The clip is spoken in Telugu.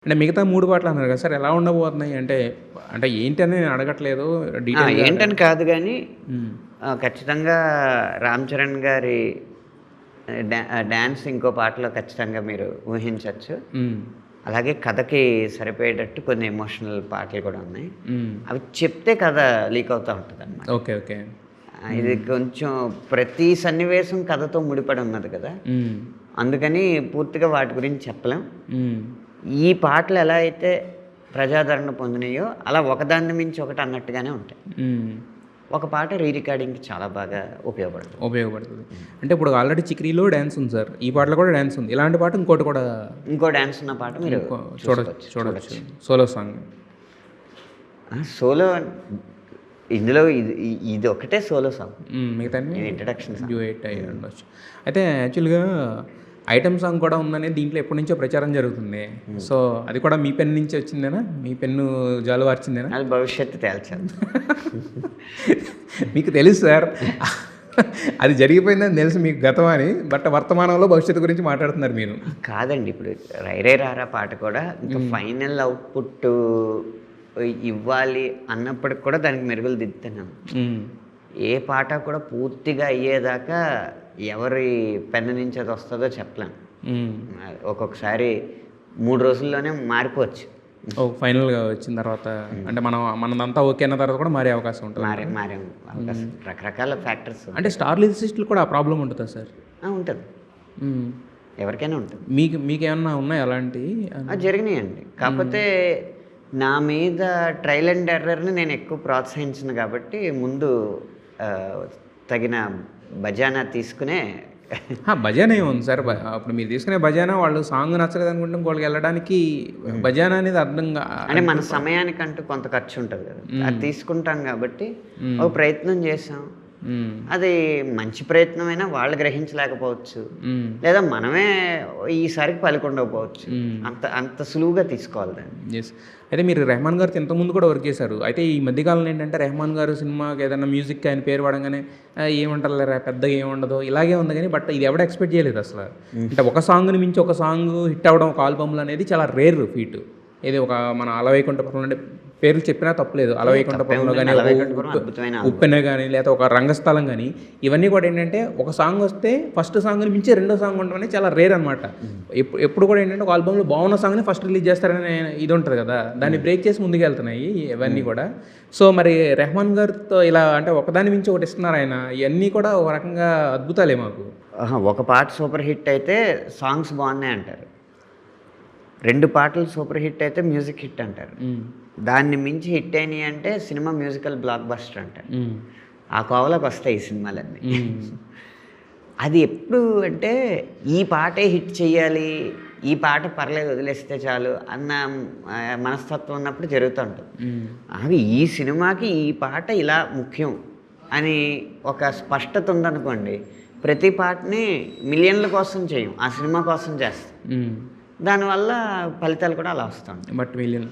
అంటే మిగతా 3 పాటలు అన్నారు కదా సార్! ఎలా ఉండబోతున్నాయి? అంటే, అంటే ఏంటని నేను అడగట్లేదు. డీటెయిల్‌గా ఏంటని కాదు గానీ హ్మ్. ఖచ్చితంగా 'రామ్ చరణ్' గారి డాన్స్ ఇంకో పాటలో ఖచ్చితంగా మీరు ఊహించొచ్చు. హ్మ్. అలాగే కథకి సరిపోయేటట్టు కొన్ని ఎమోషనల్ పాటలు కూడా ఉన్నాయి. హ్మ్. అవి చెప్తే కథ లీక్ అవుతా ఉంటదనమాట. ఓకే. ఓకే. ఇది హ్మ్. కొంచెం ప్రతి సన్నివేశం కథతో ముడిపడి ఉన్నది కదా! హ్మ్. అందుకని పూర్తిగా వాటి గురించి చెప్పలేం. హ్మ్. ఈ పాటలు ఎలా అయితే ప్రజాదరణ పొందినాయో, అలా ఒకదాన్ని మించి ఒకటి అన్నట్టుగానే ఉంటాయి. హ్మ్. ఒక పాట రీ రికార్డింగ్‌కి చాలా బాగా ఉపయోగపడుతుంది. ఉపయోగపడుతది. అంటే ఇప్పుడు ఆల్రెడీ 'చికిరీలో' డాన్స్ ఉంది సార్. ఈ పాటలో కూడా డాన్స్ ఉంది. ఇలాంటి పాట ఇంకోటి కూడా ఇంకో డాన్స్ ఉన్న పాట మీరు ఇంకో చూడొచ్చు. చూడొచ్చు. Solo song. సోలో ఇందులో ఇదొక్కటే సోలో సాంగ్. మిగతాన్ని ఇది ఇంట్రడక్షన్ సాంగ్. డ్యూయెట్ అయ్యి ఉండొచ్చు. అయితే యాక్చువల్‌గా ఐటెమ్ సాంగ్ కూడా ఉందనేది దీంట్లో ఎప్పటినుంచో ప్రచారం జరుగుతుంది. సో, అది కూడా మీ పెన్ నుంచి వచ్చిందేనా? మీ పెన్ను జాలువార్చిందేనా? అది భవిష్యత్తు తేల్చాలి. మీకు తెలుసు సార్. అది జరిగిపోయిందని తెలుసు మీకు గతం అని. బట్ వర్తమానంలో భవిష్యత్తు గురించి మాట్లాడుతున్నారు మీరు. కాదండి. ఇప్పుడు 'రైరే రారా' పాట కూడా ఇంకా ఫైనల్ అవుట్‌పుట్ ఇవ్వాలి అన్నప్పటికి కూడా దానికి మెరుగులు దిద్దుతున్నాను. హ్మ్. ఏ పాట కూడా పూర్తిగా అయ్యేదాకా ఎవరి పెన్ను నుంచి అది వస్తదో చెప్పలేం. హ్మ్. ఒక్కొక్కసారి 3 రోజుల్లోనే మారిపోవచ్చు. ఓహ్! ఫైనల్‌గా వచ్చిన తర్వాత అంటే మనదంతా ఓకే అన్న తర్వాత కూడా మారే అవకాశం ఉంటదా? మారే అవకాశం రకరకాల ఫ్యాక్టర్స్ అంటే స్టార్ లిరిసిస్టులు కూడా ఆ ప్రాబ్లమ్ ఉంటదా సార్? ఉంటది. హ్మ్. ఎవరికైనా ఉంటుంది. మీకేమన్నా ఉన్నాయా అలాంటియి? జరిగినాయండి. కాకపోతే నా మీద ట్రయల్ అండ్ ఎర్రర్‌ని నేను ఎక్కువ ప్రోత్సహించను కాబట్టి ముందు తగిన బజానా తీసుకునే భజన ఏముంది సార్. అప్పుడు మీరు తీసుకునే భజన వాళ్ళు సాంగ్ నచ్చలేదనుకుంటే ఇంకోళ్ళకి వెళ్ళడానికి భజన అనేది అర్థంగా అంటే మన సమయానికంటూ కొంత ఖర్చు ఉంటది కదా! అది తీసుకుంటాం కాబట్టి ఒక ప్రయత్నం చేసాం. అది మంచి ప్రయత్నమైనా వాళ్ళు గ్రహించలేకపోవచ్చు. లేదా మనమే ఈసారికి పలికుండకపోవచ్చు. అంత అంత సులువుగా తీసుకోవాలి దాన్ని. యెస్. అయితే మీరు రెహమాన్ గారితో ఇంతకుముందు కూడా వర్క్ చేశారు. అయితే ఈ మధ్య కాలంలో ఏంటంటే రెహమాన్ గారు సినిమాకి ఏదైనా మ్యూజిక్ ఆయన పేరు పడంగానే ఏముంటదిలేరా పెద్దగా ఏముండదు ఇలాగే ఉంది గానీ బట్ ఇది ఎవడు ఎక్స్‌పెక్ట్ చేయలేదు అసల. అంటే ఒక సాంగ్‌ని మించి ఒక సాంగ్ హిట్ అవ్వడం ఒక ఆల్బమ్‌లో అనేది చాలా రేర్ ఫీట్. ఇది ఒక మన 'అలవైకుంఠపురం' అంటే పేర్లు చెప్పినా తప్పులేదు. 'అలవైకుంఠపురంలో' గానీ, 'ఉప్పెన' గానీ, లేకపోతే ఒక 'రంగస్థలం' గానీ ఇవన్నీ కూడా ఏంటంటే ఒక సాంగ్ వస్తే ఫస్ట్ సాంగ్‌ని మించి రెండో సాంగ్ ఉండడం అనేది చాలా రేర్ అనమాట. ఎప్పుడు కూడా ఏంటంటే ఒక ఆల్బమ్‌లో బాగున్న సాంగ్‌ని ఫస్ట్ రిలీజ్ చేస్తారనే ఇది ఉంటది కదా! దాన్ని బ్రేక్ చేసి ముందుకెళ్తున్నాయి ఇవన్నీ కూడా. సో, మరి రెహమాన్ గారితో ఇలా అంటే ఒకదాని మించి ఒకటి ఇస్తున్నారు ఆయన. ఇయన్నీ కూడా ఒక రకంగా అద్భుతాలే మాకు. ఒక పాట సూపర్ హిట్ అయితే సాంగ్స్ బాగున్నాయి అంటారు. 2 పాటలు సూపర్ హిట్ అయితే మ్యూజిక్ హిట్ అంటారు. దాన్ని మించి హిట్ అయినాయి అంటే సినిమా మ్యూజికల్ బ్లాక్ బస్టర్ అంటారు. ఆ కోవలోకి వస్తాయి ఈ సినిమాలన్నీ. అది ఎప్పుడు అంటే ఈ పాటే హిట్ చెయ్యాలి, ఈ పాట పర్లేదు వదిలేస్తే చాలు అన్న మనస్తత్వం ఉన్నప్పుడు జరుగుతూ ఉంటుంది. అవి ఈ సినిమాకి ఈ పాట ఇలా ముఖ్యం అని ఒక స్పష్టత ఉందనుకోండి, ప్రతి పాటని మిలియన్ల కోసం చేయం, ఆ సినిమా కోసం చేస్తాం. దానివల్ల ఫలితాలు కూడా అలా వస్తాయి. But million